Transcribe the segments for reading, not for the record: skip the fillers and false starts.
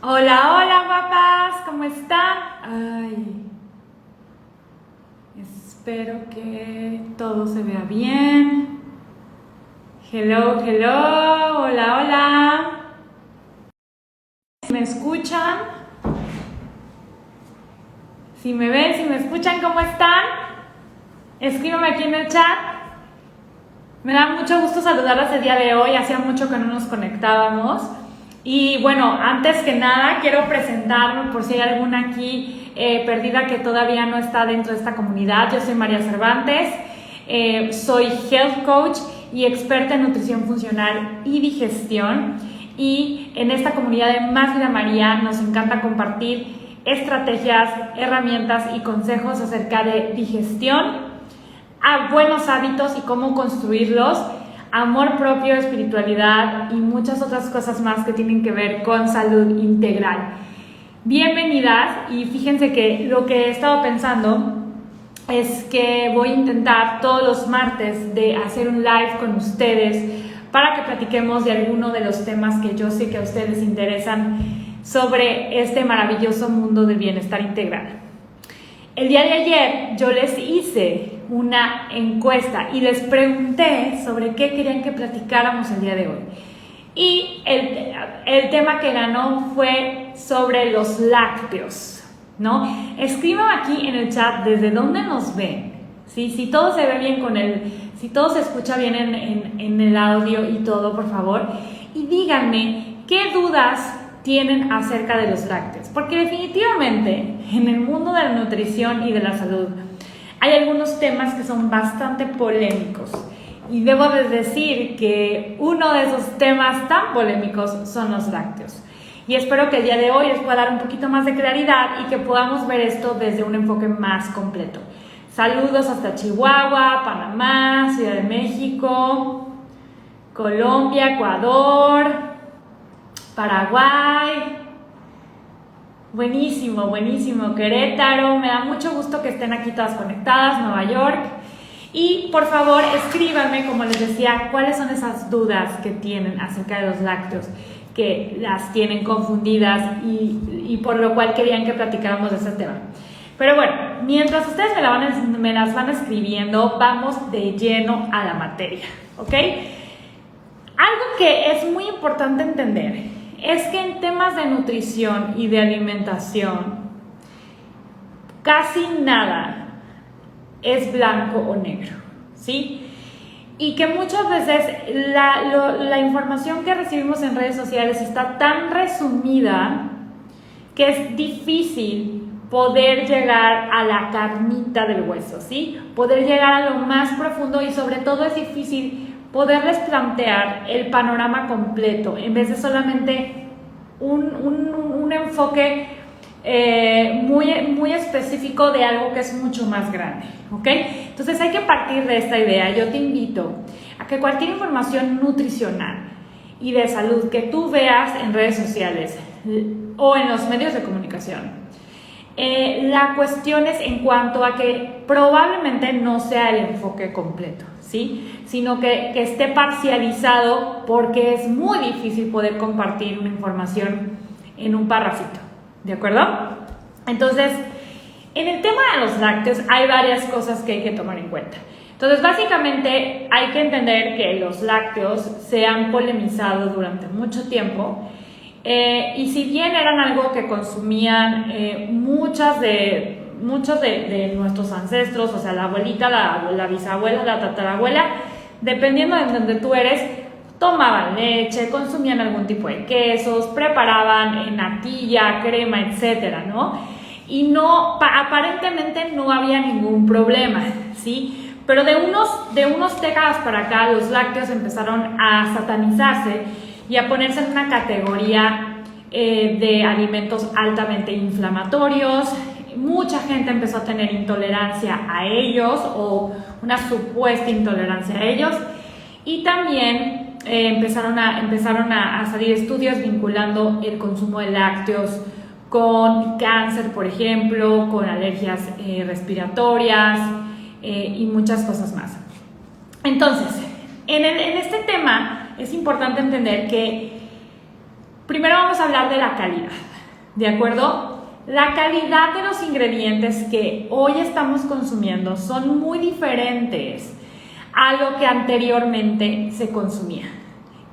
Hola, hola guapas, ¿cómo están? Ay, espero que todo se vea bien. Hello, hello, hola, hola. ¿Me escuchan? Si me ven, si me escuchan, ¿cómo están? Escríbanme aquí en el chat. Me da mucho gusto saludarlas el día de hoy, hacía mucho que no nos conectábamos. Y bueno, antes que nada quiero presentarme por si hay alguna aquí perdida que todavía no está dentro de esta comunidad. Yo soy María Cervantes, soy Health Coach y experta en nutrición funcional y digestión. Y en esta comunidad de Más Vida María nos encanta compartir estrategias, herramientas y consejos acerca de digestión, a buenos hábitos y cómo construirlos, amor propio, espiritualidad y muchas otras cosas más que tienen que ver con salud integral. Bienvenidas, y fíjense que lo que he estado pensando es que voy a intentar todos los martes de hacer un live con ustedes para que platiquemos de alguno de los temas que yo sé que a ustedes les interesan sobre este maravilloso mundo del bienestar integral. El día de ayer yo les hice una encuesta y les pregunté sobre qué querían que platicáramos el día de hoy. Y el tema que ganó fue sobre los lácteos, ¿no? Escriban aquí en el chat desde dónde nos ven, ¿sí? Si todo se ve bien si todo se escucha bien en el audio y todo, por favor. Y díganme qué dudas tienen acerca de los lácteos, porque definitivamente en el mundo de la nutrición y de la salud hay algunos temas que son bastante polémicos, y debo de decir que uno de esos temas tan polémicos son los lácteos, y espero que el día de hoy les pueda dar un poquito más de claridad y que podamos ver esto desde un enfoque más completo. Saludos hasta Chihuahua, Panamá, Ciudad de México, Colombia, Ecuador, Paraguay, buenísimo, buenísimo, Querétaro, me da mucho gusto que estén aquí todas conectadas, Nueva York. Y por favor escríbanme, como les decía, cuáles son esas dudas que tienen acerca de los lácteos, que las tienen confundidas y por lo cual querían que platicáramos de ese tema. Pero bueno, mientras ustedes me las van escribiendo, vamos de lleno a la materia, ¿ok? Algo que es muy importante entender es que en temas de nutrición y de alimentación, casi nada es blanco o negro, ¿sí? Y que muchas veces la información que recibimos en redes sociales está tan resumida que es difícil poder llegar a la carnita del hueso, ¿sí? Poder llegar a lo más profundo, y sobre todo es difícil poderles plantear el panorama completo en vez de solamente un enfoque muy específico de algo que es mucho más grande, ¿ok? Entonces hay que partir de esta idea. Yo te invito a que cualquier información nutricional y de salud que tú veas en redes sociales o en los medios de comunicación, la cuestión es en cuanto a que probablemente no sea el enfoque completo, ¿sí? Sino que esté parcializado, porque es muy difícil poder compartir una información en un párrafito, ¿de acuerdo? Entonces, en el tema de los lácteos hay varias cosas que hay que tomar en cuenta. Entonces, básicamente hay que entender que los lácteos se han polemizado durante mucho tiempo. Y si bien eran algo que consumían muchos de nuestros ancestros, o sea, la abuelita, la bisabuela, la tatarabuela, dependiendo de donde tú eres, tomaban leche, consumían algún tipo de quesos, preparaban natilla, crema, etcétera, ¿no? Y aparentemente no había ningún problema, ¿sí? Pero de unos décadas para acá, los lácteos empezaron a satanizarse y a ponerse en una categoría de alimentos altamente inflamatorios. Mucha gente empezó a tener intolerancia a ellos, o una supuesta intolerancia a ellos, y también empezaron a salir estudios vinculando el consumo de lácteos con cáncer, por ejemplo, con alergias respiratorias y muchas cosas más. Entonces, en este tema es importante entender que primero vamos a hablar de la calidad, ¿de acuerdo? La calidad de los ingredientes que hoy estamos consumiendo son muy diferentes a lo que anteriormente se consumía.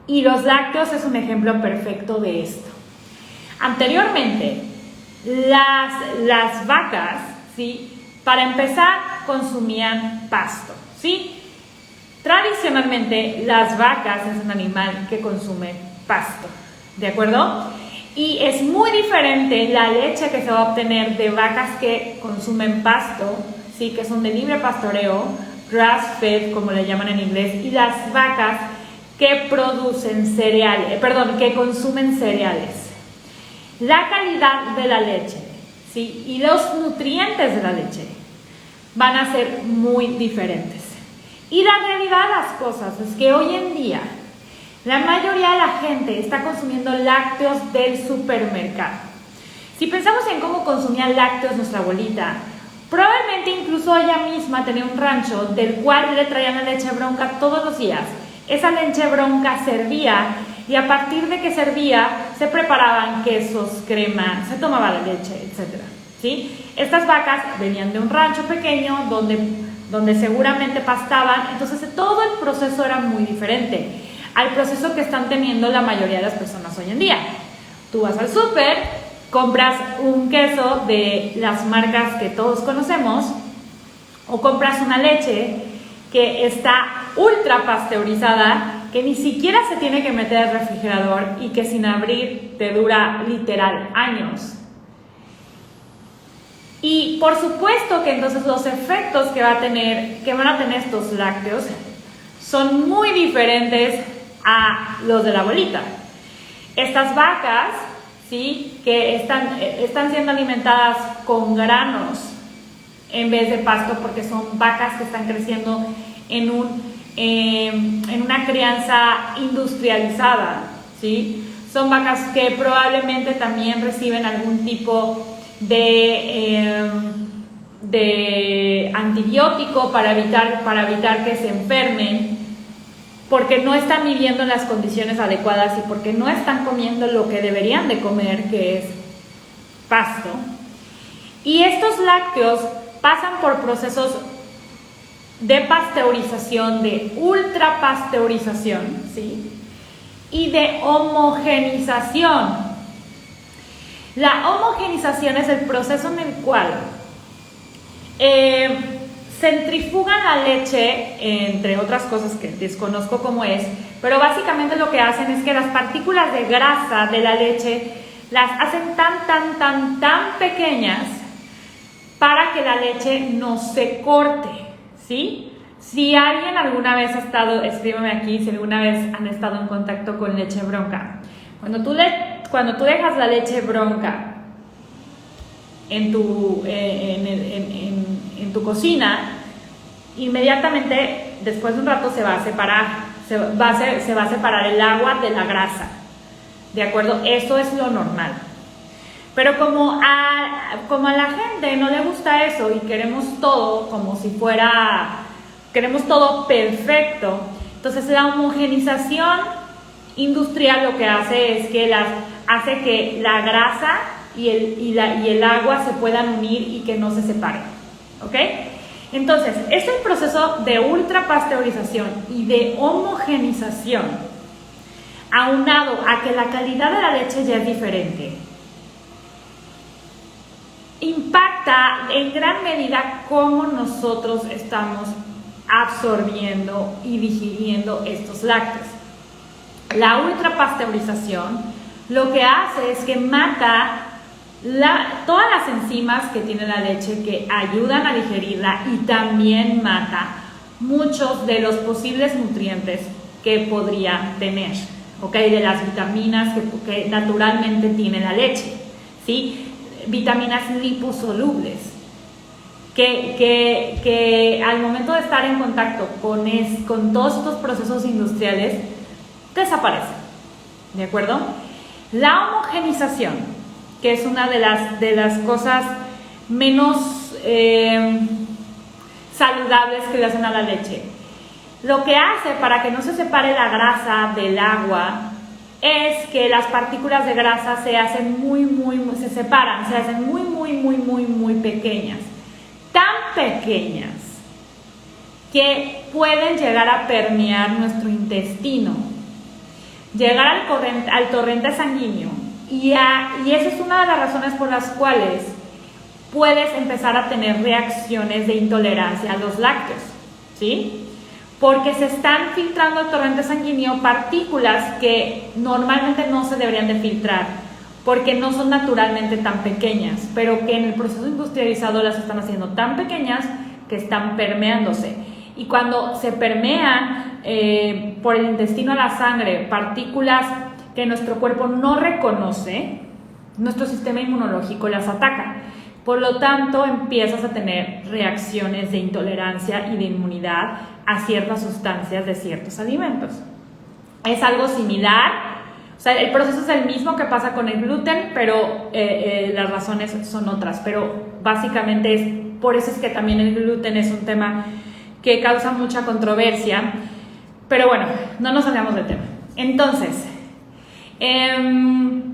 Y los lácteos es un ejemplo perfecto de esto. Anteriormente, las vacas, ¿sí? Para empezar, consumían pasto, ¿sí? Tradicionalmente, las vacas es un animal que consume pasto, ¿de acuerdo? Y es muy diferente la leche que se va a obtener de vacas que consumen pasto, ¿sí? Que son de libre pastoreo, grass-fed, como le llaman en inglés, y las vacas que producen cereales, que consumen cereales. La calidad de la leche, ¿sí? Y los nutrientes de la leche van a ser muy diferentes. Y la realidad de las cosas es que hoy en día la mayoría de la gente está consumiendo lácteos del supermercado. Si pensamos en cómo consumía lácteos nuestra abuelita, probablemente incluso ella misma tenía un rancho del cual le traían la leche bronca todos los días. Esa leche bronca servía y a partir de que servía se preparaban quesos, crema, se tomaba la leche, etc. ¿Sí? Estas vacas venían de un rancho pequeño donde seguramente pastaban, entonces todo el proceso era muy diferente al proceso que están teniendo la mayoría de las personas hoy en día. Tú vas al súper, compras un queso de las marcas que todos conocemos o compras una leche que está ultra pasteurizada, que ni siquiera se tiene que meter al refrigerador y que sin abrir te dura literal años. Y por supuesto que entonces los efectos que van a tener estos lácteos son muy diferentes a los de la abuelita. Estas vacas, ¿sí? Que están siendo alimentadas con granos en vez de pasto, porque son vacas que están creciendo en una crianza industrializada, ¿sí? Son vacas que probablemente también reciben algún tipo de antibiótico para evitar que se enfermen, porque no están viviendo en las condiciones adecuadas y porque no están comiendo lo que deberían de comer, que es pasto. Y estos lácteos pasan por procesos de pasteurización, de ultrapasteurización, ¿sí? Y de homogenización. La homogenización es el proceso en el cual centrifugan la leche, entre otras cosas que desconozco cómo es, pero básicamente lo que hacen es que las partículas de grasa de la leche las hacen tan pequeñas para que la leche no se corte, ¿sí? Si alguien alguna vez ha estado, escríbeme aquí si alguna vez han estado en contacto con leche bronca. Cuando tú dejas la leche bronca en tu cocina, inmediatamente después de un rato se va a separar, se va a separar el agua de la grasa, ¿de acuerdo? Eso es lo normal. Pero como a la gente no le gusta eso y queremos todo queremos todo perfecto, entonces la homogenización industrial lo que hace es que hace que la grasa y el agua se puedan unir y que no se separen, ¿ok? Entonces, este proceso de ultrapasteurización y de homogenización, aunado a que la calidad de la leche ya es diferente, impacta en gran medida cómo nosotros estamos absorbiendo y digiriendo estos lácteos. La ultrapasteurización lo que hace es que mata todas las enzimas que tiene la leche que ayudan a digerirla y también mata muchos de los posibles nutrientes que podría tener, ¿ok? De las vitaminas que naturalmente tiene la leche, ¿sí? Vitaminas liposolubles que al momento de estar en contacto con todos estos procesos industriales desaparecen, ¿de acuerdo? La homogenización, que es una de las cosas menos saludables que le hacen a la leche, lo que hace para que no se separe la grasa del agua es que las partículas de grasa se hacen se separan, se hacen muy pequeñas. Tan pequeñas que pueden llegar a permear nuestro intestino, llegar al torrente sanguíneo, y esa es una de las razones por las cuales puedes empezar a tener reacciones de intolerancia a los lácteos, ¿sí? Porque se están filtrando al torrente sanguíneo partículas que normalmente no se deberían de filtrar, porque no son naturalmente tan pequeñas, pero que en el proceso industrializado las están haciendo tan pequeñas que están permeándose. Y cuando se permean por el intestino a la sangre partículas que nuestro cuerpo no reconoce, nuestro sistema inmunológico las ataca. Por lo tanto, empiezas a tener reacciones de intolerancia y de inmunidad a ciertas sustancias de ciertos alimentos. Es algo similar, o sea, el proceso es el mismo que pasa con el gluten, pero las razones son otras. Pero básicamente por eso es que también el gluten es un tema que causa mucha controversia. Pero bueno, no nos salgamos del tema. Entonces, el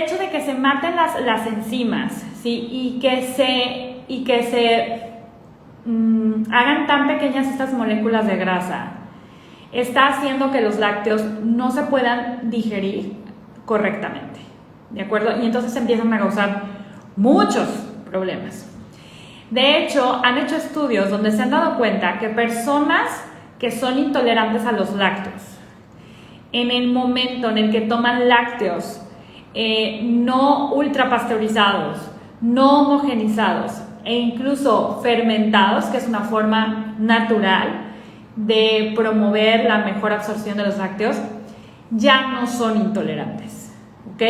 hecho de que se maten las enzimas, ¿sí? y que se hagan tan pequeñas estas moléculas de grasa, está haciendo que los lácteos no se puedan digerir correctamente, ¿de acuerdo? Y entonces empiezan a causar muchos problemas. De hecho, han hecho estudios donde se han dado cuenta que personas que son intolerantes a los lácteos, en el momento en el que toman lácteos no ultrapasteurizados, no homogenizados e incluso fermentados, que es una forma natural de promover la mejor absorción de los lácteos, ya no son intolerantes, ¿ok?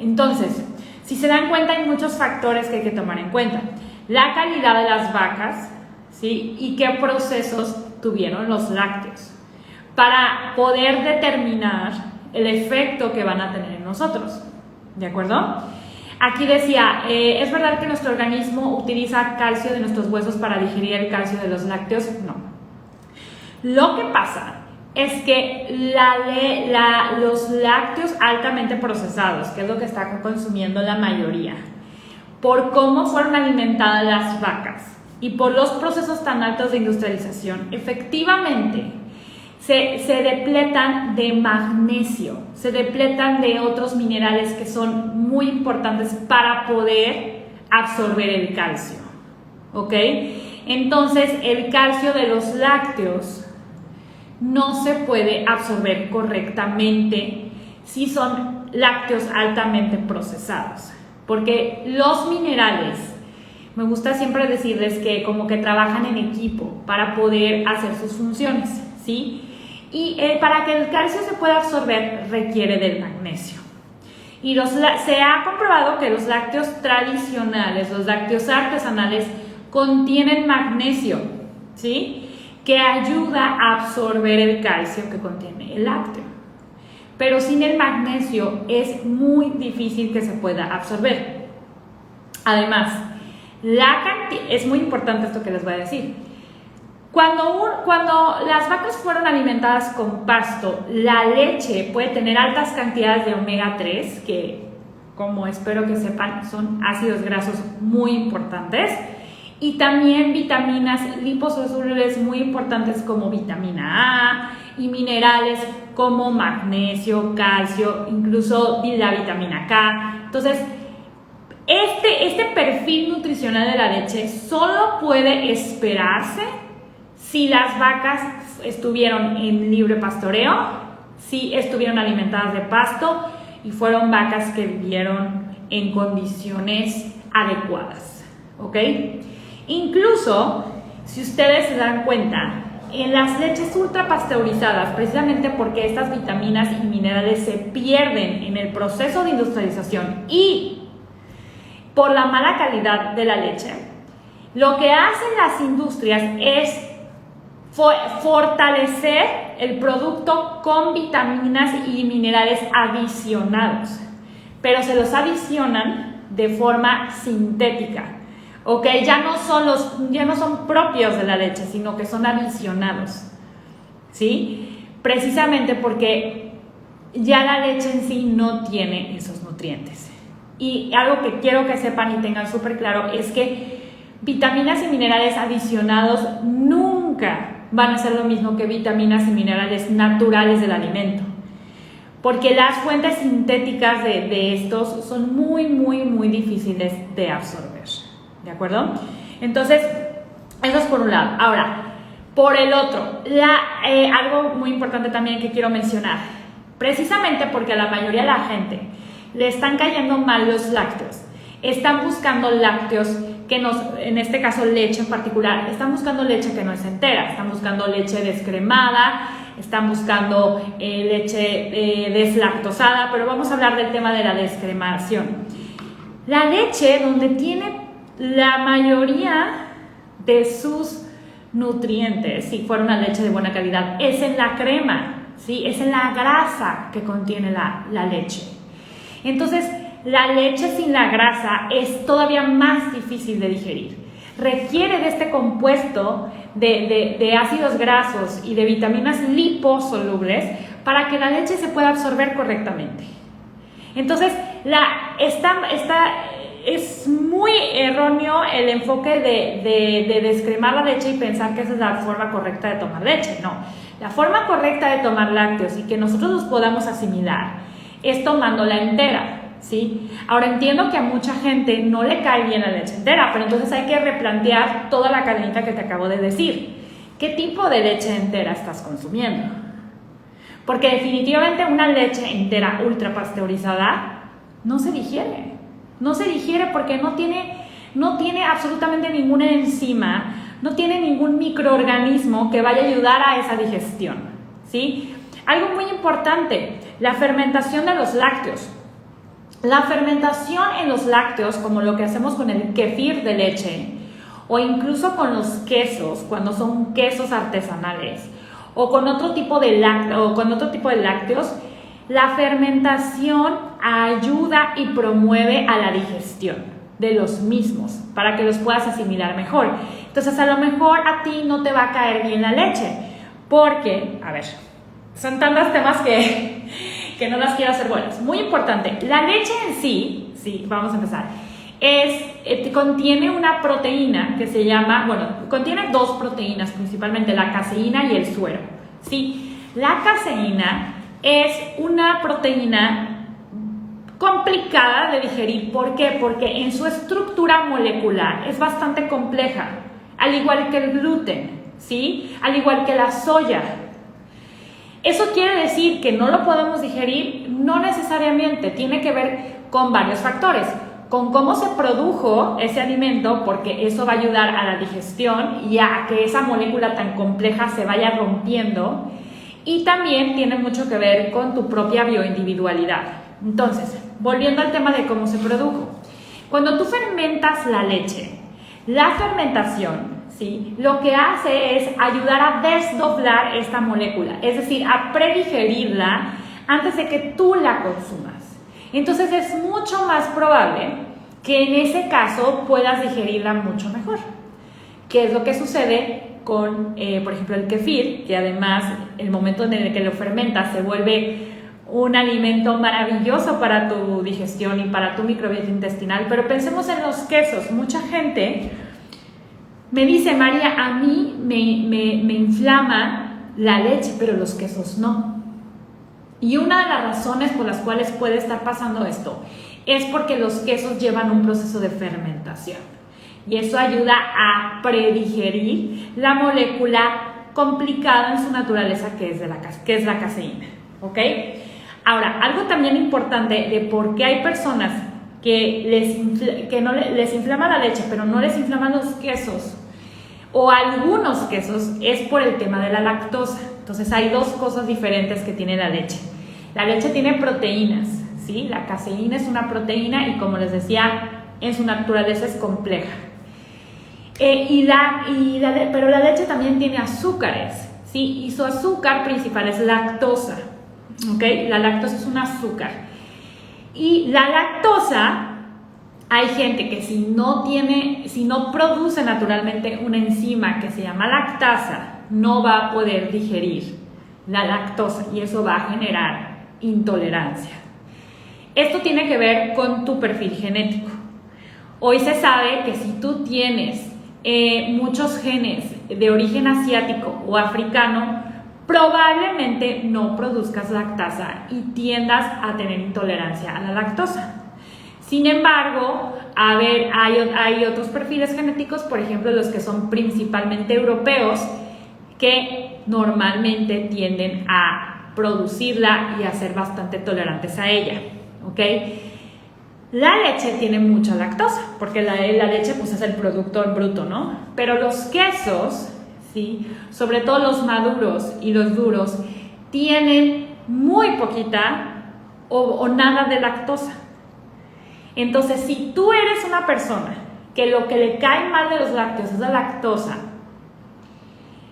Entonces, si se dan cuenta, hay muchos factores que hay que tomar en cuenta. La calidad de las vacas, ¿sí? Y qué procesos tuvieron los lácteos para poder determinar el efecto que van a tener en nosotros, ¿de acuerdo? Aquí decía, ¿es verdad que nuestro organismo utiliza calcio de nuestros huesos para digerir el calcio de los lácteos? No. Lo que pasa es que los lácteos altamente procesados, que es lo que está consumiendo la mayoría, por cómo fueron alimentadas las vacas y por los procesos tan altos de industrialización, efectivamente se depletan de magnesio, se depletan de otros minerales que son muy importantes para poder absorber el calcio, ¿ok? Entonces, el calcio de los lácteos no se puede absorber correctamente si son lácteos altamente procesados, porque los minerales, me gusta siempre decirles que como que trabajan en equipo para poder hacer sus funciones, ¿sí? Y para que el calcio se pueda absorber requiere del magnesio. Y se ha comprobado que los lácteos tradicionales, los lácteos artesanales, contienen magnesio, ¿sí? Que ayuda a absorber el calcio que contiene el lácteo. Pero sin el magnesio es muy difícil que se pueda absorber. Además, es muy importante esto que les voy a decir. Cuando las vacas fueron alimentadas con pasto, la leche puede tener altas cantidades de omega 3, que, como espero que sepan, son ácidos grasos muy importantes, y también vitaminas liposolubles muy importantes como vitamina A y minerales como magnesio, calcio, incluso la vitamina K. Entonces, este perfil nutricional de la leche solo puede esperarse si las vacas estuvieron en libre pastoreo, si estuvieron alimentadas de pasto y fueron vacas que vivieron en condiciones adecuadas, ¿ok? Incluso, si ustedes se dan cuenta, en las leches ultrapasteurizadas, precisamente porque estas vitaminas y minerales se pierden en el proceso de industrialización y por la mala calidad de la leche, lo que hacen las industrias es fortalecer el producto con vitaminas y minerales adicionados, pero se los adicionan de forma sintética, ¿ok? Ya no son propios de la leche, sino que son adicionados, ¿sí? Precisamente porque ya la leche en sí no tiene esos nutrientes. Y algo que quiero que sepan y tengan súper claro es que vitaminas y minerales adicionados nunca van a ser lo mismo que vitaminas y minerales naturales del alimento, porque las fuentes sintéticas de estos son muy, muy, muy difíciles de absorber, ¿de acuerdo? Entonces, eso es por un lado. Ahora, por el otro, algo muy importante también que quiero mencionar, precisamente porque a la mayoría de la gente le están cayendo mal los lácteos, están buscando lácteos que en este caso leche en particular, están buscando leche que no es entera, están buscando leche descremada, están buscando leche deslactosada, pero vamos a hablar del tema de la descremación. La leche donde tiene la mayoría de sus nutrientes, si fuera una leche de buena calidad, es en la crema, ¿sí? Es en la grasa que contiene la leche. Entonces, la leche sin la grasa es todavía más difícil de digerir. Requiere de este compuesto de ácidos grasos y de vitaminas liposolubles para que la leche se pueda absorber correctamente. Entonces, es muy erróneo el enfoque de descremar la leche y pensar que esa es la forma correcta de tomar leche. No, la forma correcta de tomar lácteos y que nosotros los podamos asimilar es tomándola entera, ¿sí? Ahora entiendo que a mucha gente no le cae bien la leche entera, pero entonces hay que replantear toda la cadenita que te acabo de decir. ¿Qué tipo de leche entera estás consumiendo? Porque definitivamente una leche entera ultra pasteurizada no se digiere. No se digiere porque no tiene absolutamente ninguna enzima, no tiene ningún microorganismo que vaya a ayudar a esa digestión, ¿sí? Algo muy importante, la fermentación de los lácteos. La fermentación en los lácteos, como lo que hacemos con el kefir de leche, o incluso con los quesos, cuando son quesos artesanales, o con otro tipo de lácteos, la fermentación ayuda y promueve a la digestión de los mismos para que los puedas asimilar mejor. Entonces, a lo mejor a ti no te va a caer bien la leche, porque, a ver, son tantos temas que no las quiero hacer buenas. Muy importante, la leche en sí, vamos a empezar, contiene una proteína que se llama, contiene dos proteínas principalmente, la caseína y el suero, ¿sí? La caseína es una proteína complicada de digerir. ¿Por qué? Porque en su estructura molecular es bastante compleja, al igual que el gluten, ¿sí? Al igual que la soya. ¿Eso quiere decir que no lo podemos digerir? No necesariamente, tiene que ver con varios factores, con cómo se produjo ese alimento, porque eso va a ayudar a la digestión y a que esa molécula tan compleja se vaya rompiendo, y también tiene mucho que ver con tu propia bioindividualidad. Entonces, volviendo al tema de cómo se produjo. Cuando tú fermentas la leche, la fermentación, ¿sí?, lo que hace es ayudar a desdoblar esta molécula, es decir, a predigerirla antes de que tú la consumas. Entonces es mucho más probable que en ese caso puedas digerirla mucho mejor. ¿Qué es lo que sucede con, por ejemplo, el kefir? Que además, el momento en el que lo fermentas se vuelve un alimento maravilloso para tu digestión y para tu microbiota intestinal. Pero pensemos en los quesos. Mucha gente me dice: María, a mí me inflama la leche, pero los quesos no. Y una de las razones por las cuales puede estar pasando esto es porque los quesos llevan un proceso de fermentación. Y eso ayuda a predigerir la molécula complicada en su naturaleza que es la caseína, ¿ok? Ahora, algo también importante de por qué hay personas que no les inflama la leche, pero no les inflaman los quesos, o algunos quesos, es por el tema de la lactosa. Entonces hay dos cosas diferentes que tiene la leche. La leche tiene proteínas, ¿sí? La caseína es una proteína y, como les decía, en su naturaleza es compleja. Pero la leche también tiene azúcares, ¿sí? Y su azúcar principal es lactosa, ¿ok? La lactosa es un azúcar. Y la lactosa, hay gente que si no produce naturalmente una enzima que se llama lactasa, no va a poder digerir la lactosa y eso va a generar intolerancia. Esto tiene que ver con tu perfil genético. Hoy se sabe que si tú tienes muchos genes de origen asiático o africano, probablemente no produzcas lactasa y tiendas a tener intolerancia a la lactosa. Sin embargo, hay otros perfiles genéticos, por ejemplo, los que son principalmente europeos, que normalmente tienden a producirla y a ser bastante tolerantes a ella, ¿ok? La leche tiene mucha lactosa, porque la leche pues es el producto en bruto, ¿no? Pero los quesos, ¿sí? Sobre todo los maduros y los duros, tienen muy poquita o nada de lactosa. Entonces, si tú eres una persona que lo que le cae mal de los lácteos es la lactosa,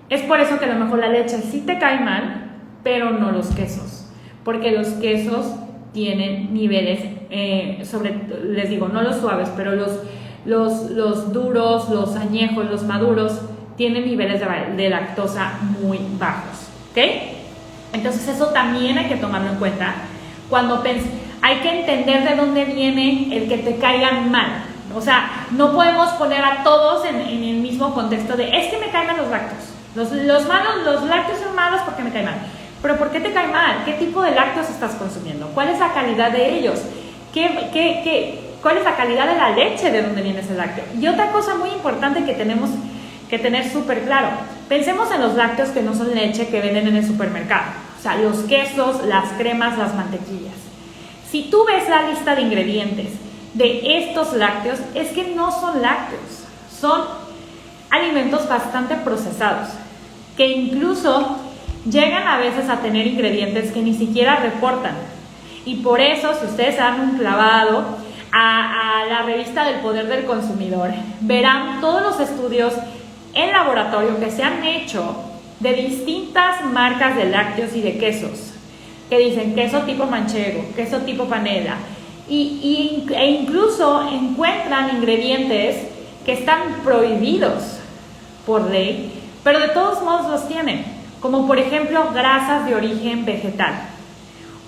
es por eso que a lo mejor la leche sí te cae mal, pero no los quesos, porque los quesos tienen niveles, les digo, no los suaves, pero los duros, los añejos, los maduros, tienen niveles de lactosa muy bajos, ¿ok? Entonces eso también hay que tomarlo en cuenta cuando hay que entender de dónde viene el que te caigan mal. O sea, no podemos poner a todos en el mismo contexto de es que me caen mal los lácteos. Los lácteos son malos porque me caen mal. Pero ¿por qué te cae mal? ¿Qué tipo de lácteos estás consumiendo? ¿Cuál es la calidad de ellos? ¿Cuál es la calidad de la leche de donde viene ese lácteo? Y otra cosa muy importante que tenemos que tener súper claro. Pensemos en los lácteos que no son leche que venden en el supermercado. O sea, los quesos, las cremas, las mantequillas. Si tú ves la lista de ingredientes de estos lácteos, es que no son lácteos, son alimentos bastante procesados, que incluso llegan a veces a tener ingredientes que ni siquiera reportan. Y por eso, si ustedes dan un clavado a la revista del Poder del Consumidor, verán todos los estudios en laboratorio que se han hecho de distintas marcas de lácteos y de quesos, que dicen queso tipo manchego, queso tipo panela, e incluso encuentran ingredientes que están prohibidos por ley, pero de todos modos los tienen, como por ejemplo grasas de origen vegetal.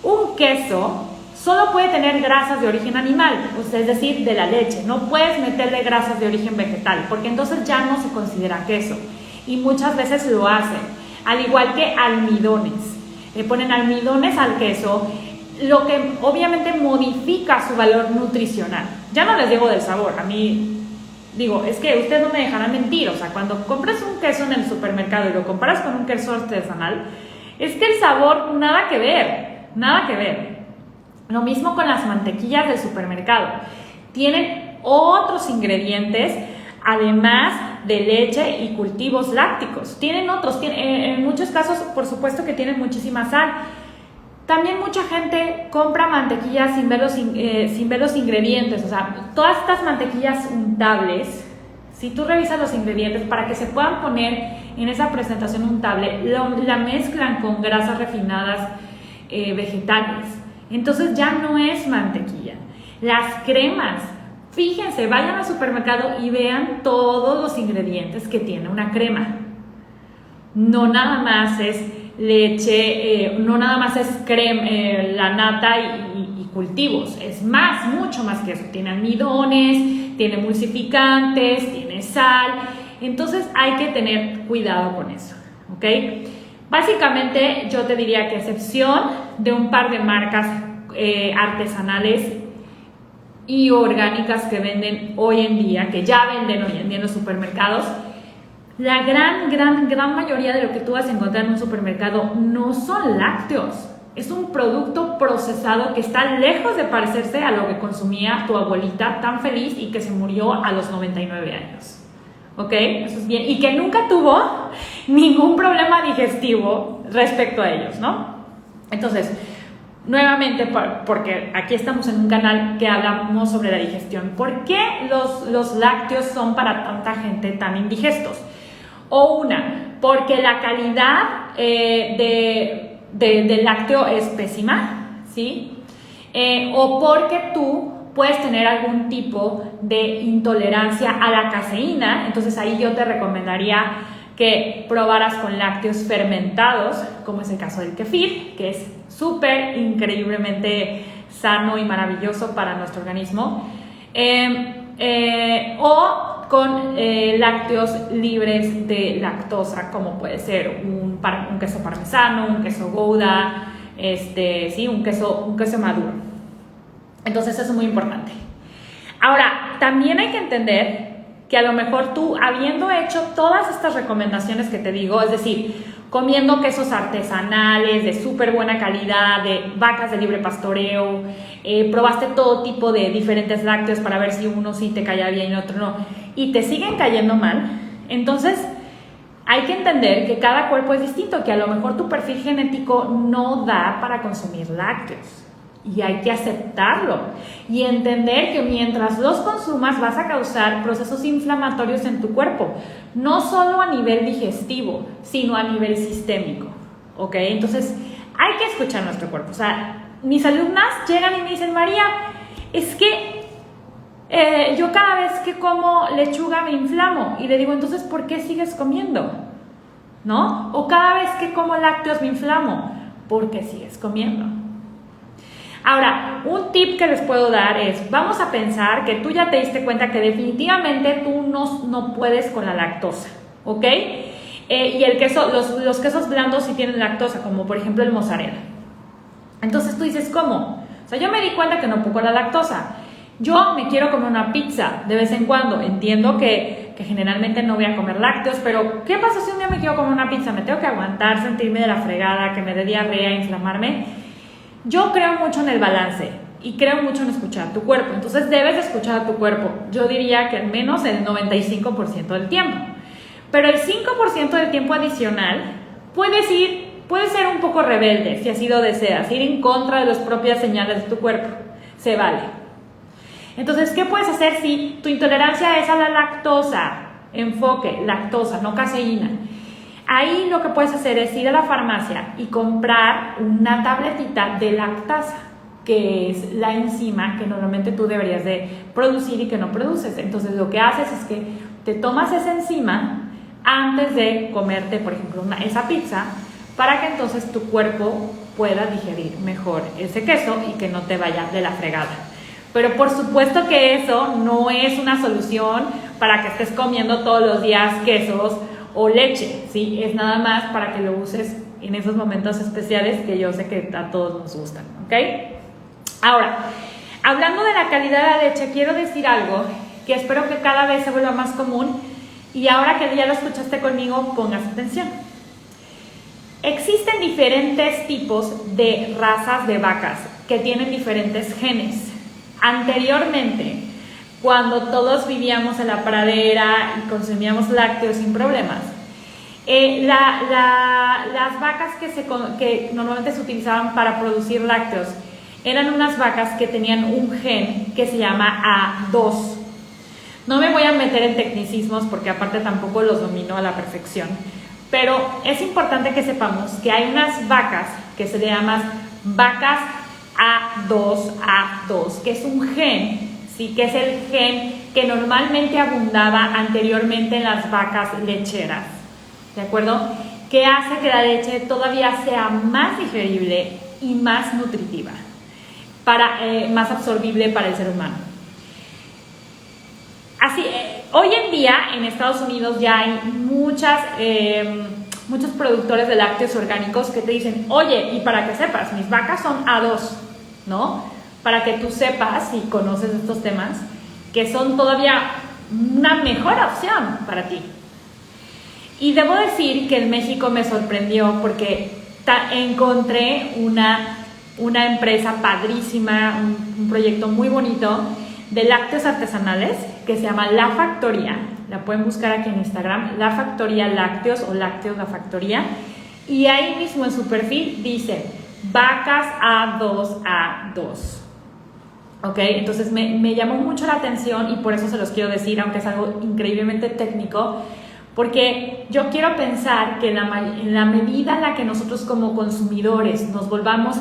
Un queso solo puede tener grasas de origen animal, es decir, de la leche. No puedes meterle grasas de origen vegetal, porque entonces ya no se considera queso, y muchas veces lo hacen, al igual que almidones. Le ponen almidones al queso, lo que obviamente modifica su valor nutricional. Ya no les digo del sabor, a mí, digo, es que ustedes no me dejarán mentir, o sea, cuando compras un queso en el supermercado y lo comparas con un queso artesanal, es que el sabor, nada que ver, nada que ver. Lo mismo con las mantequillas del supermercado, tienen otros ingredientes, además de leche y cultivos lácticos. Tienen otros, en muchos casos, por supuesto que tienen muchísima sal. También mucha gente compra mantequillas sin ver los ingredientes. O sea, todas estas mantequillas untables, si tú revisas los ingredientes, para que se puedan poner en esa presentación untable, la mezclan con grasas refinadas vegetales. Entonces ya no es mantequilla. Las cremas, fíjense, vayan al supermercado y vean todos los ingredientes que tiene una crema. No nada más es leche, no nada más es crema, la nata y cultivos. Es más, mucho más que eso. Tiene almidones, tiene emulsificantes, tiene sal. Entonces hay que tener cuidado con eso, ¿ok? Básicamente yo te diría que a excepción de un par de marcas artesanales y orgánicas que venden hoy en día, que ya venden hoy en día en los supermercados, la gran mayoría de lo que tú vas a encontrar en un supermercado no son lácteos. Es un producto procesado que está lejos de parecerse a lo que consumía tu abuelita tan feliz y que se murió a los 99 años. ¿Ok? Eso es bien. Y que nunca tuvo ningún problema digestivo respecto a ellos, ¿no? Entonces, nuevamente, porque aquí estamos en un canal que hablamos sobre la digestión. ¿Por qué los lácteos son para tanta gente tan indigestos? Porque la calidad del lácteo es pésima, ¿sí? O porque tú puedes tener algún tipo de intolerancia a la caseína. Entonces ahí yo te recomendaría que probaras con lácteos fermentados, como es el caso del kefir, que es súper increíblemente sano y maravilloso para nuestro organismo, o con lácteos libres de lactosa, como puede ser un queso parmesano, un queso Gouda, ¿sí? un queso maduro. Entonces eso es muy importante. Ahora, también hay que entender que a lo mejor tú, habiendo hecho todas estas recomendaciones que te digo, es decir, comiendo quesos artesanales de súper buena calidad, de vacas de libre pastoreo, probaste todo tipo de diferentes lácteos para ver si uno sí te caía bien y otro no, y te siguen cayendo mal, entonces hay que entender que cada cuerpo es distinto, que a lo mejor tu perfil genético no da para consumir lácteos. Y hay que aceptarlo y entender que mientras los consumas vas a causar procesos inflamatorios en tu cuerpo, no solo a nivel digestivo, sino a nivel sistémico, ¿ok? Entonces hay que escuchar nuestro cuerpo. O sea, mis alumnas llegan y me dicen, María, es que yo cada vez que como lechuga me inflamo. Y le digo, entonces, ¿por qué sigues comiendo? ¿No? O cada vez que como lácteos me inflamo. ¿Por qué sigues comiendo? Ahora, un tip que les puedo dar es, vamos a pensar que tú ya te diste cuenta que definitivamente tú no puedes con la lactosa, ¿ok? Y el queso, los quesos blandos sí tienen lactosa, como por ejemplo el mozzarella. Entonces tú dices, ¿cómo? O sea, yo me di cuenta que no puedo con la lactosa. Yo me quiero comer una pizza de vez en cuando. Entiendo que generalmente no voy a comer lácteos, pero ¿qué pasa si un día me quiero comer una pizza? Me tengo que aguantar, sentirme de la fregada, que me dé diarrea, inflamarme. Yo creo mucho en el balance y creo mucho en escuchar tu cuerpo. Entonces debes escuchar a tu cuerpo. Yo diría que al menos el 95% del tiempo. Pero el 5% del tiempo adicional puede ser un poco rebelde, si así lo deseas, ir en contra de las propias señales de tu cuerpo. Se vale. Entonces, ¿qué puedes hacer si tu intolerancia es a la lactosa? Enfoque, lactosa, no caseína. Ahí lo que puedes hacer es ir a la farmacia y comprar una tabletita de lactasa, que es la enzima que normalmente tú deberías de producir y que no produces. Entonces lo que haces es que te tomas esa enzima antes de comerte, por ejemplo, esa pizza, para que entonces tu cuerpo pueda digerir mejor ese queso y que no te vaya de la fregada. Pero por supuesto que eso no es una solución para que estés comiendo todos los días quesos o leche, ¿sí? Es nada más para que lo uses en esos momentos especiales que yo sé que a todos nos gustan, ¿ok? Ahora, hablando de la calidad de la leche, quiero decir algo que espero que cada vez se vuelva más común y ahora que ya lo escuchaste conmigo, pongas atención. Existen diferentes tipos de razas de vacas que tienen diferentes genes. Anteriormente, cuando todos vivíamos en la pradera y consumíamos lácteos sin problemas, las vacas que normalmente se utilizaban para producir lácteos eran unas vacas que tenían un gen que se llama A2. No me voy a meter en tecnicismos porque aparte tampoco los domino a la perfección, pero es importante que sepamos que hay unas vacas que se le llaman vacas A2, que es un gen, ¿sí? Que es el gen que normalmente abundaba anteriormente en las vacas lecheras, ¿de acuerdo? Que hace que la leche todavía sea más digerible y más nutritiva, más absorbible para el ser humano. Así, hoy en día en Estados Unidos ya hay muchos productores de lácteos orgánicos que te dicen, oye, y para que sepas, mis vacas son A2, ¿no? Para que tú sepas, si conoces estos temas, que son todavía una mejor opción para ti. Y debo decir que en México me sorprendió porque encontré una empresa padrísima, un proyecto muy bonito de lácteos artesanales que se llama La Factoría. La pueden buscar aquí en Instagram, La Factoría Lácteos o Lácteos La Factoría. Y ahí mismo en su perfil dice vacas A2. ¿Ok? Entonces me llamó mucho la atención y por eso se los quiero decir, aunque es algo increíblemente técnico, porque yo quiero pensar que en la medida en la que nosotros como consumidores nos volvamos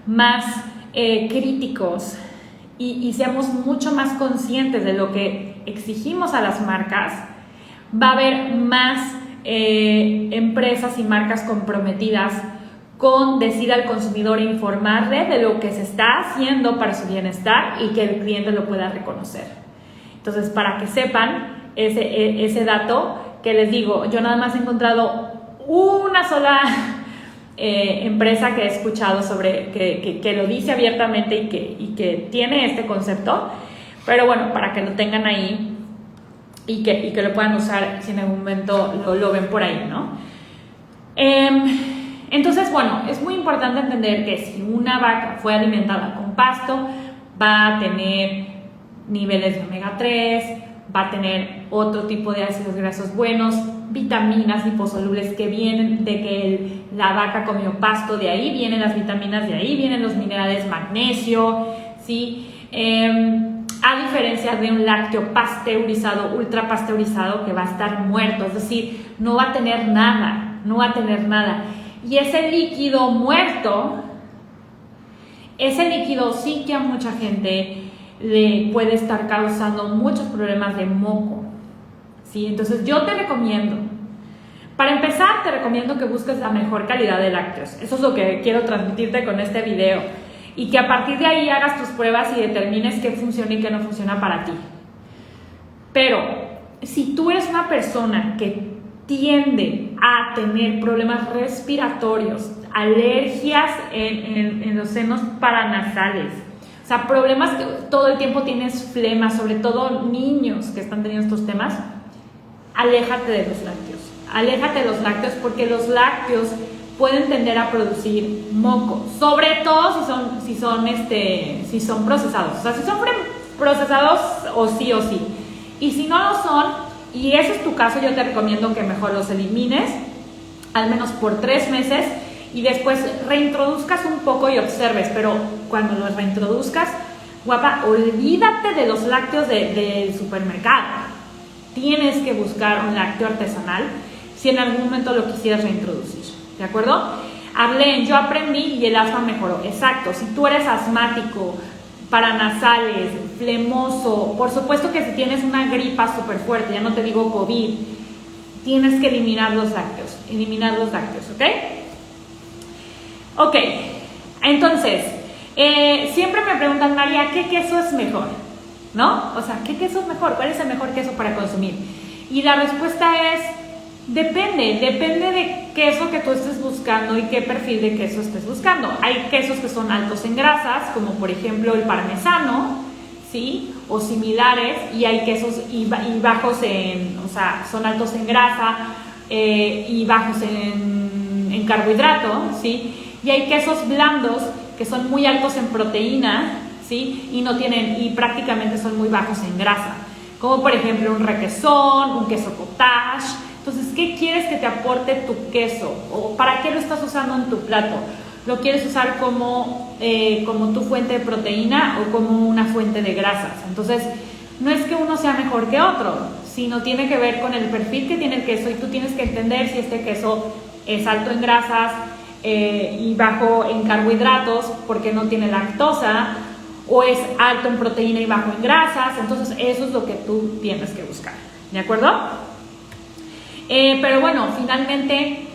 más críticos y seamos mucho más conscientes de lo que exigimos a las marcas, va a haber más empresas y marcas comprometidas con decir al consumidor e informarle de lo que se está haciendo para su bienestar y que el cliente lo pueda reconocer. Entonces, para que sepan ese dato que les digo, yo nada más he encontrado una sola empresa que he escuchado sobre que lo dice abiertamente y que tiene este concepto, pero bueno, para que lo tengan ahí y que lo puedan usar si en algún momento lo ven por ahí, ¿no? Entonces, bueno, es muy importante entender que si una vaca fue alimentada con pasto, va a tener niveles de omega 3, va a tener otro tipo de ácidos grasos buenos, vitaminas liposolubles que vienen de que la vaca comió pasto, de ahí vienen las vitaminas, de ahí vienen los minerales, magnesio, ¿sí? A diferencia de un lácteo pasteurizado, ultra pasteurizado, que va a estar muerto, es decir, no va a tener nada. Y ese líquido muerto, ese líquido sí que a mucha gente le puede estar causando muchos problemas de moco, ¿sí? Entonces yo te recomiendo, para empezar, te recomiendo que busques la mejor calidad de lácteos. Eso es lo que quiero transmitirte con este video. Y que a partir de ahí hagas tus pruebas y determines qué funciona y qué no funciona para ti. Pero si tú eres una persona que tiende a tener problemas respiratorios, alergias en los senos paranasales, o sea, problemas que todo el tiempo tienes flema, sobre todo niños que están teniendo estos temas, aléjate de los lácteos. Aléjate de los lácteos porque los lácteos pueden tender a producir moco, sobre todo si son procesados. O sea, si son procesados o sí. Y si no lo son, y ese es tu caso, yo te recomiendo que mejor los elimines, al menos por 3 meses, y después reintroduzcas un poco y observes. Pero cuando los reintroduzcas, guapa, olvídate de los lácteos del supermercado. Tienes que buscar un lácteo artesanal si en algún momento lo quisieras reintroducir. ¿De acuerdo? Yo aprendí y el asma mejoró. Exacto. Si tú eres asmático, paranasales, flemoso, por supuesto que si tienes una gripa súper fuerte, ya no te digo COVID, tienes que eliminar los lácteos. ¿Ok? Ok. Entonces, siempre me preguntan, María, ¿qué queso es mejor? ¿No? O sea, ¿qué queso es mejor? ¿Cuál es el mejor queso para consumir? Y la respuesta es: depende de queso que tú estés buscando y qué perfil de queso estés buscando. Hay quesos que son altos en grasas, como por ejemplo el parmesano, ¿sí? O similares, y hay quesos y bajos o sea, son altos en grasa y bajos en carbohidrato, ¿sí? Y hay quesos blandos que son muy altos en proteína, ¿sí? Y prácticamente son muy bajos en grasa, como por ejemplo un requesón, un queso cottage. Entonces, ¿qué quieres que te aporte tu queso? ¿O para qué lo estás usando en tu plato? ¿Lo quieres usar como tu fuente de proteína o como una fuente de grasas? Entonces, no es que uno sea mejor que otro, sino tiene que ver con el perfil que tiene el queso, y tú tienes que entender si este queso es alto en grasas y bajo en carbohidratos porque no tiene lactosa, o es alto en proteína y bajo en grasas. Entonces, eso es lo que tú tienes que buscar. ¿De acuerdo? Pero bueno, finalmente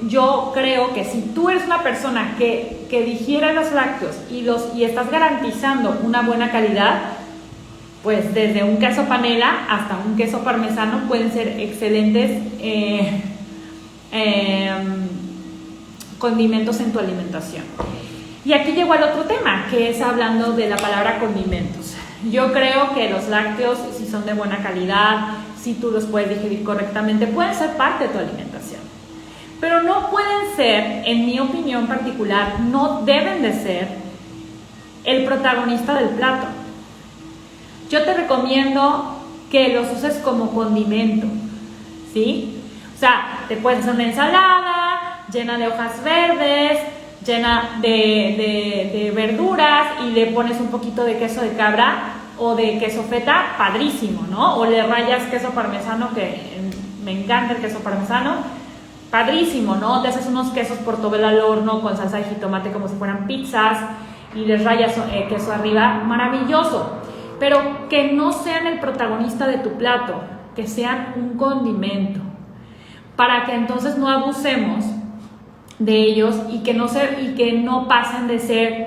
yo creo que si tú eres una persona que digiere los lácteos y estás garantizando una buena calidad, pues desde un queso panela hasta un queso parmesano pueden ser excelentes condimentos en tu alimentación. Y aquí llegó al otro tema, que es hablando de la palabra condimentos. Yo creo que los lácteos, si son de buena calidad, si tú los puedes digerir correctamente, pueden ser parte de tu alimentación. Pero no pueden ser, en mi opinión particular, no deben de ser el protagonista del plato. Yo te recomiendo que los uses como condimento, ¿sí? O sea, te puedes hacer una ensalada llena de hojas verdes, llena de verduras, y le pones un poquito de queso de cabra o de queso feta, padrísimo, ¿no? O le rayas queso parmesano, que me encanta el queso parmesano, padrísimo, ¿no? Te haces unos quesos portobello al horno con salsa de jitomate como si fueran pizzas y les rayas queso arriba, maravilloso. Pero que no sean el protagonista de tu plato, que sean un condimento. para que entonces no abusemos de ellos y que no pasen de ser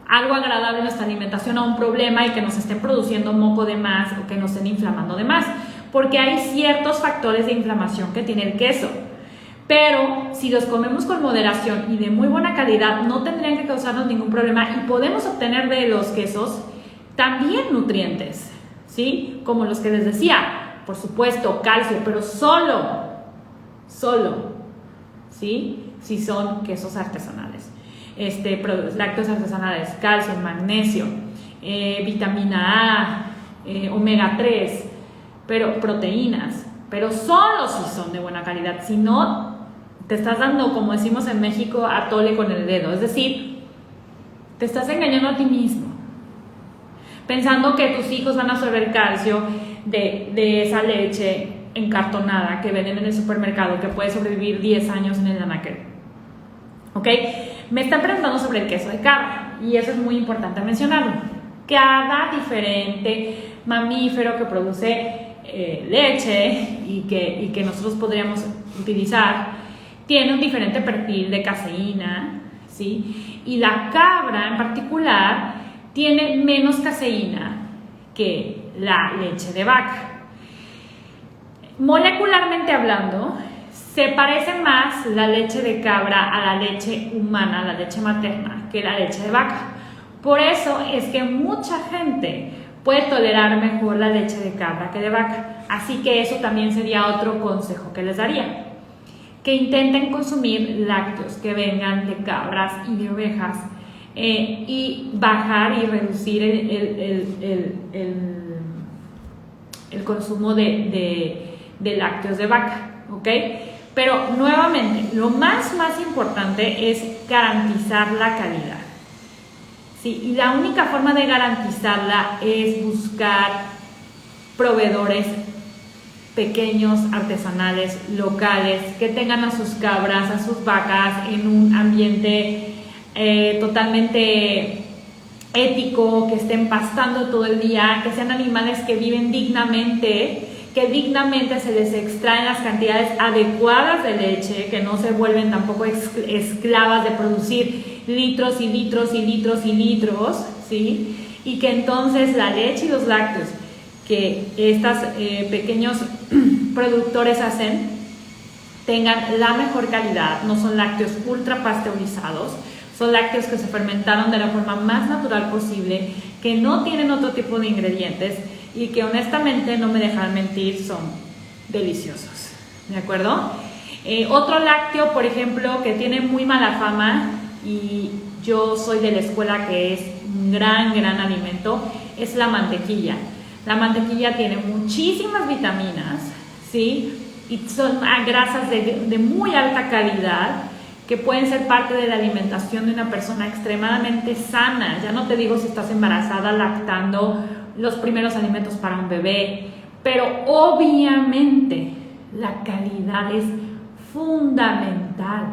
algo agradable en nuestra alimentación a un problema y que nos estén produciendo moco de más o que nos estén inflamando de más, porque hay ciertos factores de inflamación que tiene el queso, pero si los comemos con moderación y de muy buena calidad no tendrían que causarnos ningún problema y podemos obtener de los quesos también nutrientes, ¿sí? Como los que les decía, por supuesto, calcio, pero solo, ¿sí? Si son quesos artesanales, lácteos artesanales, calcio, magnesio, vitamina A, omega 3, pero proteínas, pero solo si son de buena calidad. Si no, te estás dando, como decimos en México, a tole con el dedo, es decir, te estás engañando a ti mismo, pensando que tus hijos van a absorber calcio de esa leche encartonada que venden en el supermercado, que puede sobrevivir 10 años en el anaquel. ¿Ok? Me están preguntando sobre el queso de cabra y eso es muy importante mencionarlo. Cada diferente mamífero que produce leche y que nosotros podríamos utilizar tiene un diferente perfil de caseína, ¿sí? Y la cabra en particular tiene menos caseína que la leche de vaca. Molecularmente hablando, se parece más la leche de cabra a la leche humana, la leche materna, que la leche de vaca. Por eso es que mucha gente puede tolerar mejor la leche de cabra que de vaca. Así que eso también sería otro consejo que les daría. Que intenten consumir lácteos que vengan de cabras y de ovejas y bajar y reducir el consumo de lácteos de vaca, ¿ok? Pero nuevamente, lo más importante es garantizar la calidad, ¿sí? Y la única forma de garantizarla es buscar proveedores pequeños, artesanales, locales, que tengan a sus cabras, a sus vacas en un ambiente totalmente ético, que estén pastando todo el día, que sean animales que viven dignamente, que dignamente se les extraen las cantidades adecuadas de leche, que no se vuelven tampoco esclavas de producir litros y litros y litros y litros, ¿sí? Y que entonces la leche y los lácteos que estos pequeños productores hacen tengan la mejor calidad. No son lácteos ultra pasteurizados, son lácteos que se fermentaron de la forma más natural posible, que no tienen otro tipo de ingredientes y que honestamente, no me dejan mentir, son deliciosos, ¿de acuerdo? Otro lácteo, por ejemplo, que tiene muy mala fama, y yo soy de la escuela que es un gran alimento, es la mantequilla. La mantequilla tiene muchísimas vitaminas, ¿sí? Y son grasas de muy alta calidad que pueden ser parte de la alimentación de una persona extremadamente sana. Ya no te digo si estás embarazada, lactando, los primeros alimentos para un bebé, pero obviamente la calidad es fundamental,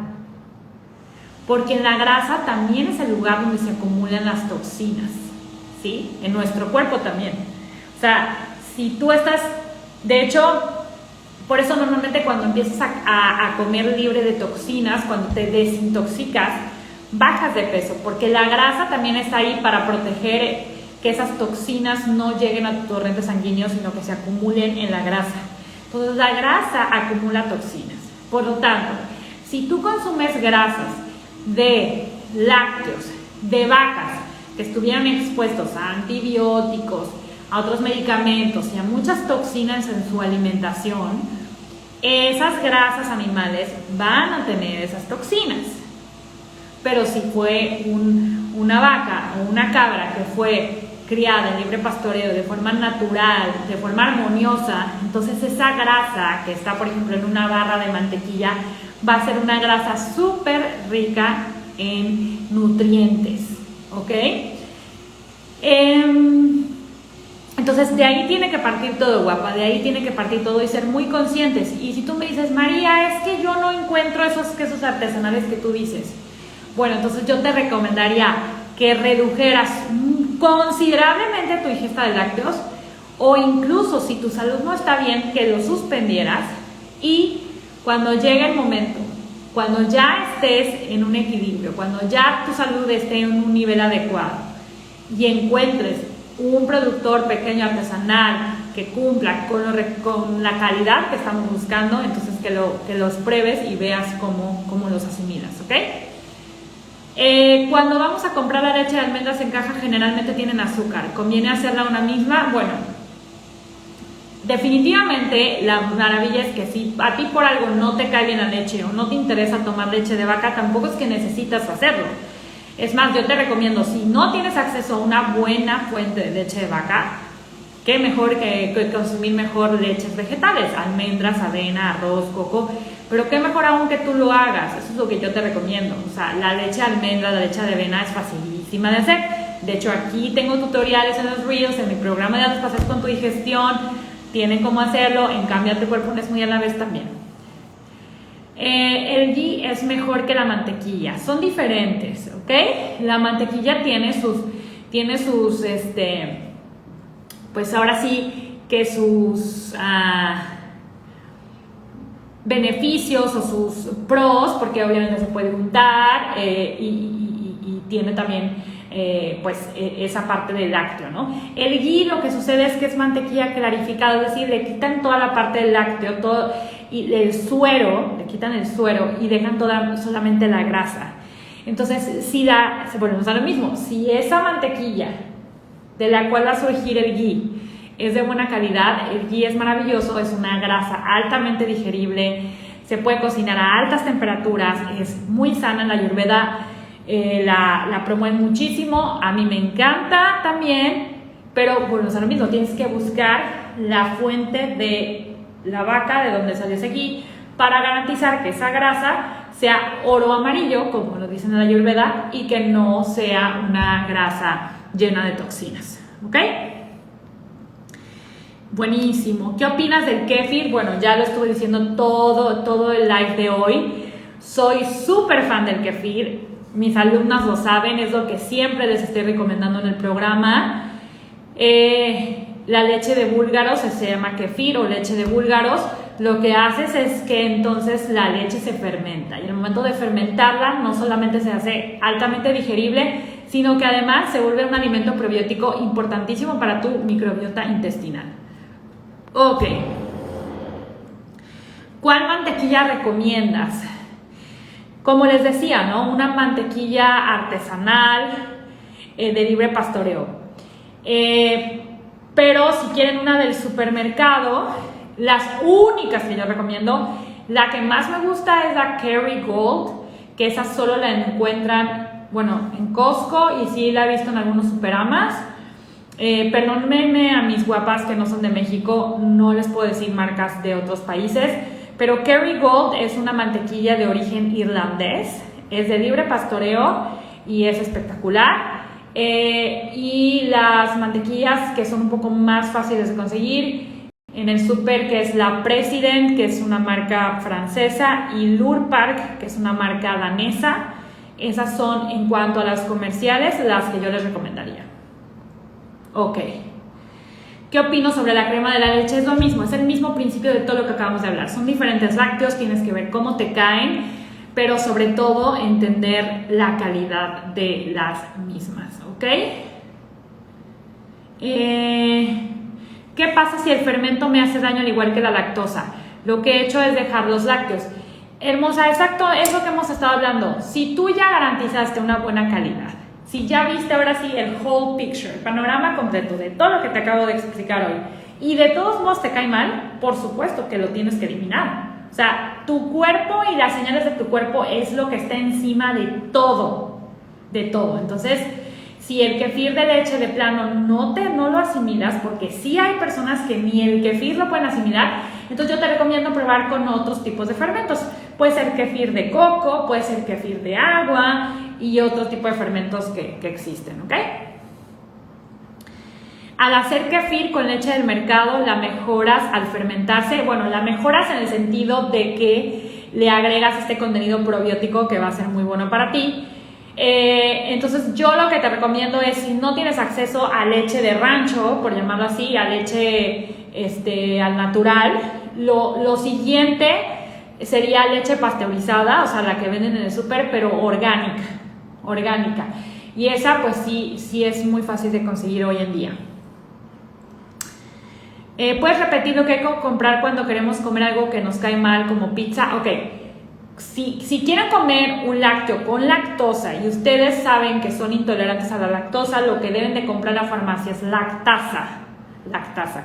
porque en la grasa también es el lugar donde se acumulan las toxinas, ¿sí? En nuestro cuerpo también. O sea, si tú estás, de hecho, por eso normalmente cuando empiezas a comer libre de toxinas, cuando te desintoxicas, bajas de peso, porque la grasa también está ahí para proteger que esas toxinas no lleguen a tu torrente sanguíneo, sino que se acumulen en la grasa. Entonces la grasa acumula toxinas. Por lo tanto, si tú consumes grasas de lácteos, de vacas que estuvieran expuestos a antibióticos, a otros medicamentos y a muchas toxinas en su alimentación, esas grasas animales van a tener esas toxinas. Pero si fue una vaca o una cabra que fue criada en libre pastoreo de forma natural, de forma armoniosa, entonces esa grasa que está, por ejemplo, en una barra de mantequilla, va a ser una grasa súper rica en nutrientes, ¿ok? Entonces de ahí tiene que partir todo, guapa, de ahí tiene que partir todo y ser muy conscientes. Y si tú me dices, María, es que yo no encuentro esos quesos artesanales que tú dices, bueno, entonces yo te recomendaría que redujeras considerablemente tu ingesta de lácteos, o incluso si tu salud no está bien, que lo suspendieras y cuando llegue el momento, cuando ya estés en un equilibrio, cuando ya tu salud esté en un nivel adecuado y encuentres un productor pequeño artesanal que cumpla con la calidad que estamos buscando, entonces que los pruebes y veas cómo los asimilas, ¿ok? Cuando vamos a comprar la leche de almendras en caja, generalmente tienen azúcar. ¿Conviene hacerla una misma? Bueno, definitivamente la maravilla es que si a ti por algo no te cae bien la leche o no te interesa tomar leche de vaca, tampoco es que necesitas hacerlo. Es más, yo te recomiendo, si no tienes acceso a una buena fuente de leche de vaca, qué mejor que consumir mejor leches vegetales, almendras, avena, arroz, coco, pero qué mejor aún que tú lo hagas. Eso es lo que yo te recomiendo. O sea, la leche de almendra, la leche de avena es facilísima de hacer. De hecho, aquí tengo tutoriales en los Reels, en mi programa de Altos Paseos con tu digestión, tienen cómo hacerlo, en Cambia tu cuerpo no es muy a la vez también. El ghee es mejor que la mantequilla, son diferentes, ¿ok? La mantequilla tiene sus pues ahora sí que sus beneficios o sus pros, porque obviamente se puede untar y tiene también esa parte del lácteo, ¿no? El ghee, lo que sucede es que es mantequilla clarificada, es decir, le quitan toda la parte del lácteo, todo, y el suero, le quitan el suero y dejan solamente la grasa. Entonces, bueno, nos da lo mismo, si esa mantequilla de la cual va a surgir el ghee es de buena calidad, el ghee es maravilloso, es una grasa altamente digerible, se puede cocinar a altas temperaturas, es muy sana. En la Ayurveda la promueven muchísimo, a mí me encanta también, pero bueno, es lo mismo, tienes que buscar la fuente de la vaca de donde sale ese ghee para garantizar que esa grasa sea oro amarillo, como lo dicen en la Ayurveda, y que no sea una grasa llena de toxinas, ¿ok? Buenísimo. ¿Qué opinas del kéfir? Bueno, ya lo estuve diciendo todo el live de hoy. Soy súper fan del kéfir. Mis alumnas lo saben, es lo que siempre les estoy recomendando en el programa. La leche de búlgaros se llama kéfir o leche de búlgaros. Lo que haces es que entonces la leche se fermenta y en el momento de fermentarla no solamente se hace altamente digerible, sino que además se vuelve un alimento probiótico importantísimo para tu microbiota intestinal. Ok. ¿Cuál mantequilla recomiendas? Como les decía, ¿no? Una mantequilla artesanal de libre pastoreo. Pero si quieren una del supermercado, las únicas que yo recomiendo, la que más me gusta es la Kerrygold, que esa solo la encuentran, bueno, en Costco y sí la he visto en algunos Superamas. Perdónenme a mis guapas que no son de México, no les puedo decir marcas de otros países, pero Kerrygold es una mantequilla de origen irlandés, es de libre pastoreo y es espectacular. Y las mantequillas que son un poco más fáciles de conseguir en el súper, que es la President, que es una marca francesa, y Lurpark, que es una marca danesa. Esas son, en cuanto a las comerciales, las que yo les recomendaría. Ok. ¿Qué opino sobre la crema de la leche? Es lo mismo, es el mismo principio de todo lo que acabamos de hablar. Son diferentes lácteos, tienes que ver cómo te caen, pero sobre todo entender la calidad de las mismas, ¿ok? ¿Qué pasa si el fermento me hace daño al igual que la lactosa? Lo que he hecho es dejar los lácteos. Hermosa, exacto, es lo que hemos estado hablando. Si tú ya garantizaste una buena calidad, si ya viste ahora sí el whole picture, el panorama completo de todo lo que te acabo de explicar hoy, y de todos modos te cae mal, por supuesto que lo tienes que eliminar. O sea, tu cuerpo y las señales de tu cuerpo es lo que está encima de todo, de todo. Entonces, si el kéfir de leche de plano no lo asimilas, porque sí hay personas que ni el kéfir lo pueden asimilar, entonces yo te recomiendo probar con otros tipos de fermentos. Puede ser kéfir de coco, puede ser kéfir de agua y otro tipo de fermentos que existen, ¿ok? Al hacer kéfir con leche del mercado, la mejoras al fermentarse. Bueno, la mejoras en el sentido de que le agregas este contenido probiótico que va a ser muy bueno para ti. Entonces yo lo que te recomiendo es, si no tienes acceso a leche de rancho, por llamarlo así, a leche al natural, lo siguiente sería leche pasteurizada, o sea, la que venden en el súper, pero orgánica. Y esa pues sí es muy fácil de conseguir hoy en día. ¿Puedes repetir lo que hay que comprar cuando queremos comer algo que nos cae mal, como pizza? Ok, si quieren comer un lácteo con lactosa y ustedes saben que son intolerantes a la lactosa, lo que deben de comprar en la farmacia es lactasa,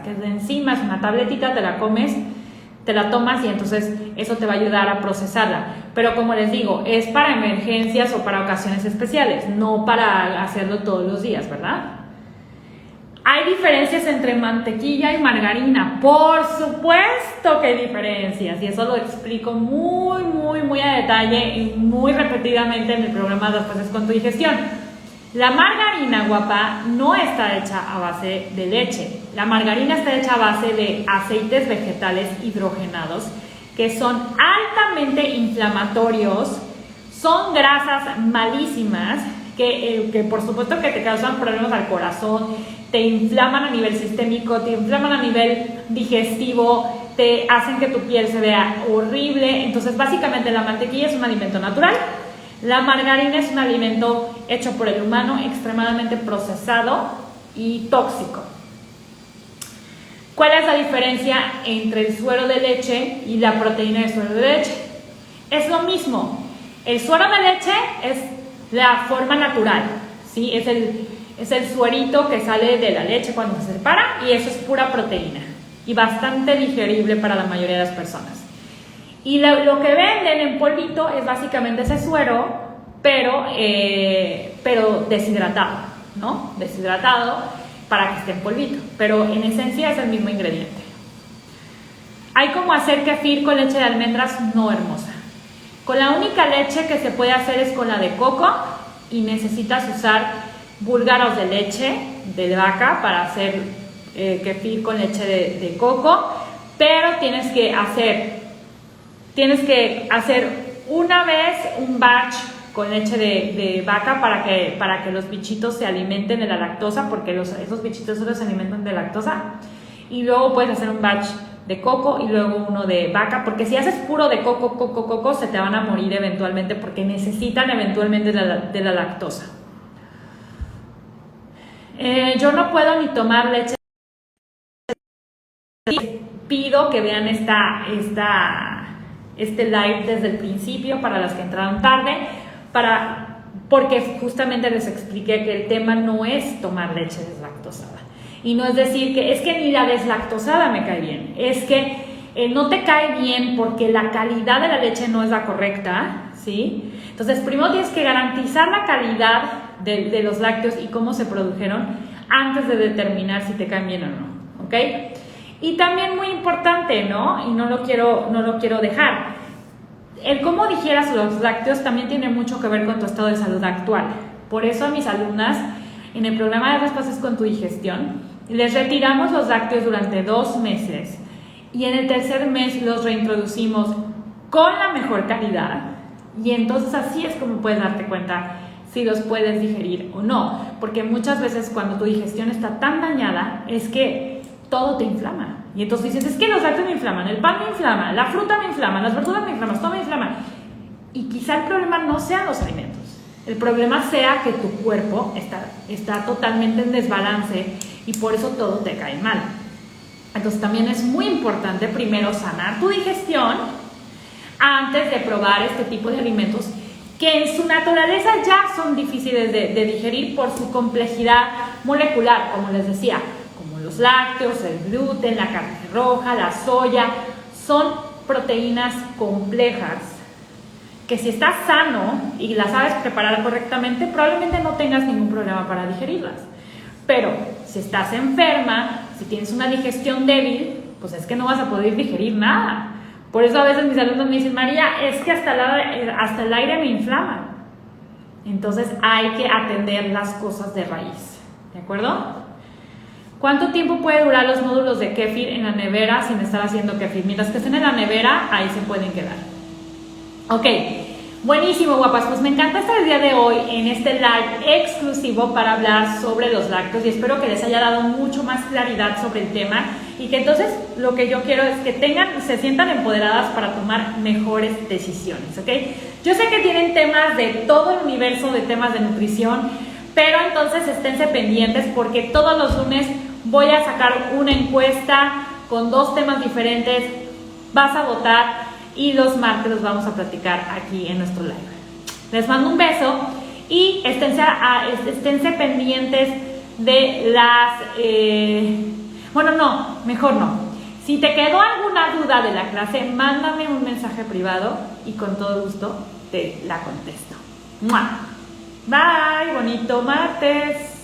que es de enzima, es una tabletita, te la comes, te la tomas y entonces eso te va a ayudar a procesarla. Pero como les digo, es para emergencias o para ocasiones especiales, no para hacerlo todos los días, ¿verdad? ¿Hay diferencias entre mantequilla y margarina? Por supuesto que hay diferencias, y eso lo explico muy a detalle y muy repetidamente en el programa Dos Pasos con tu digestión. La margarina, guapa, no está hecha a base de leche. La margarina está hecha a base de aceites vegetales hidrogenados que son altamente inflamatorios, son grasas malísimas que por supuesto que te causan problemas al corazón, te inflaman a nivel sistémico, te inflaman a nivel digestivo, te hacen que tu piel se vea horrible. Entonces básicamente la mantequilla es un alimento natural, la margarina es un alimento hecho por el humano, extremadamente procesado y tóxico. ¿Cuál es la diferencia entre el suero de leche y la proteína de suero de leche? Es lo mismo. El suero de leche es la forma natural, ¿sí? Es el suerito que sale de la leche cuando se separa, y eso es pura proteína y bastante digerible para la mayoría de las personas. Y lo que venden en polvito es básicamente ese suero, pero deshidratado, ¿no? Deshidratado para que esté en polvito, pero en esencia es el mismo ingrediente. Hay como hacer kefir con leche de almendras, no, hermosa. Con la única leche que se puede hacer es con la de coco, y necesitas usar búlgaros de leche de vaca para hacer kefir con leche de coco, pero tienes que hacer una vez un batch con leche de vaca para que los bichitos se alimenten de la lactosa, porque esos bichitos solo se alimentan de lactosa, y luego puedes hacer un batch de coco y luego uno de vaca, porque si haces puro de coco, se te van a morir eventualmente, porque necesitan eventualmente de la lactosa. Yo no puedo ni tomar leche. Pido que vean este live desde el principio para las que entraron tarde, porque justamente les expliqué que el tema no es tomar leche deslactosada. Y no es decir que es que ni la deslactosada me cae bien, es que no te cae bien porque la calidad de la leche no es la correcta, ¿sí? Entonces primero tienes que garantizar la calidad de los lácteos y cómo se produjeron antes de determinar si te caen bien o no, ¿ok? Y también muy importante, ¿no? Y no lo quiero dejar, el cómo digieras los lácteos también tiene mucho que ver con tu estado de salud actual. Por eso a mis alumnas en el programa de Dos Pasos con tu digestión les retiramos los lácteos durante 2 meses, y en el tercer mes los reintroducimos con la mejor calidad, y entonces así es como puedes darte cuenta si los puedes digerir o no, porque muchas veces cuando tu digestión está tan dañada es que todo te inflama, y entonces dices, es que los lácteos me inflaman, el pan me inflama, la fruta me inflama, las verduras me inflaman, todo me inflama, y quizá el problema no sean los alimentos, el problema sea que tu cuerpo está totalmente en desbalance, y por eso todo te cae mal. Entonces también es muy importante primero sanar tu digestión antes de probar este tipo de alimentos que en su naturaleza ya son difíciles de digerir por su complejidad molecular, como les decía, como los lácteos, el gluten, la carne roja, la soya, son proteínas complejas que si estás sano y las sabes preparar correctamente, probablemente no tengas ningún problema para digerirlas. Pero si estás enferma, si tienes una digestión débil, pues es que no vas a poder digerir nada. Por eso a veces mis alumnos me dicen, María, es que hasta el aire me inflama. Entonces hay que atender las cosas de raíz, ¿de acuerdo? ¿Cuánto tiempo puede durar los módulos de kéfir en la nevera sin estar haciendo kéfir? Mientras que estén en la nevera, ahí se pueden quedar. Ok, Buenísimo, guapas, pues me encanta estar el día de hoy en este live exclusivo para hablar sobre los lácteos y espero que les haya dado mucho más claridad sobre el tema y que entonces lo que yo quiero es que se sientan empoderadas para tomar mejores decisiones, ¿ok? Yo sé que tienen temas de todo el universo de temas de nutrición, pero entonces esténse pendientes porque todos los lunes voy a sacar una encuesta con 2 temas diferentes, vas a votar y los martes los vamos a platicar aquí en nuestro live. Les mando un beso y esténse pendientes de las... bueno, no, mejor no. Si te quedó alguna duda de la clase, mándame un mensaje privado y con todo gusto te la contesto. ¡Mua! Bye, bonito martes.